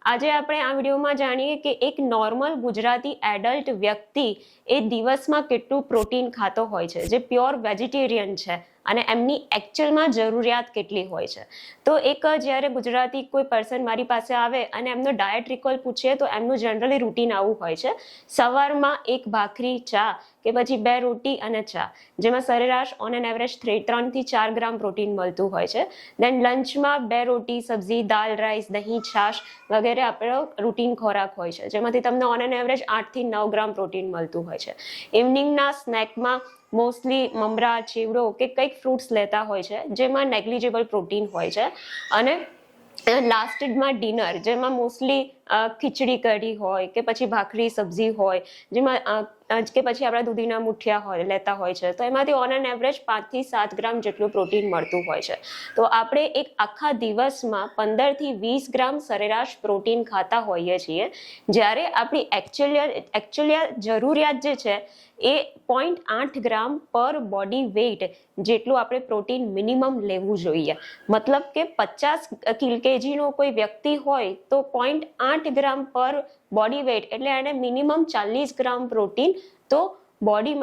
આજે આપણે આ વિડીયોમાં જાણીએ કે એક નોર્મલ ગુજરાતી એડલ્ટ વ્યક્તિ એ દિવસમાં કેટલું પ્રોટીન ખાતો હોય છે, જે પ્યોર વેજીટેરિયન છે અને એમની એકચ્યુઅલમાં જરૂરિયાત કેટલી હોય છે. તો એક જ્યારે ગુજરાતી કોઈ પર્સન મારી પાસે આવે અને એમનો ડાયટ રિકોલ પૂછીએ તો એમનું જનરલી રૂટીન આવું હોય છે. સવારમાં એક ભાખરી, ચા કે પછી 2 રોટી અને ચા, જેમાં સરેરાશ ઓન એન એવરેજ 3 થી 4 ગ્રામ પ્રોટીન મળતું હોય છે. દેન લંચમાં 2 રોટી, સબ્જી, દાલ, રાઈસ, દહીં, છાશ વગેરે આપણો રૂટીન ખોરાક હોય છે, જેમાંથી તમને ઓન એન એવરેજ 8 થી 9 ગ્રામ પ્રોટીન મળતું હોય છે. ઇવનિંગના સ્નેકમાં મોસ્ટલી મમરા, ચેવડો કે કંઈક ફ્રૂટ્સ લેતા હોય છે, જેમાં નેગ્લિજેબલ પ્રોટીન હોય છે. અને લાસ્ટમાં ડિનર, જેમાં મોસ્ટલી ખીચડી કઢી હોય કે પછી ભાખરી સબ્જી હોય, જેમાં કે પછી આપણા દૂધીના મુઠિયા હોય લેતા હોય છે, તો એમાંથી ઓન એન એવરેજ 5 થી 7 ગ્રામ જેટલું પ્રોટીન મળતું હોય છે. તો આપણે એક આખા દિવસમાં 15 થી 20 ગ્રામ સરેરાશ પ્રોટીન ખાતા હોઈએ છીએ, જ્યારે આપણી એકચ્યુઅલી જરૂરિયાત જે છે એ 0.8 ગ્રામ પર બોડી વેઇટ જેટલું આપણે પ્રોટીન મિનિમમ લેવું જોઈએ. મતલબ કે 50 kg કોઈ વ્યક્તિ હોય તો 0.8 ગ્રામ પર બોડી વેઇટ એટલે એને મિનિમમ 40 ગ્રામ પ્રોટીન તો બોડી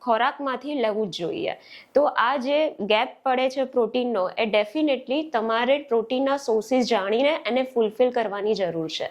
ખોરાકમાંથી લેવું જ જોઈએ. તો આ જે ગેપ પડે છે પ્રોટીનનો, એ ડેફિનેટલી તમારે પ્રોટીનના સોર્સિસ જાણીને એને ફૂલફિલ કરવાની જરૂર છે.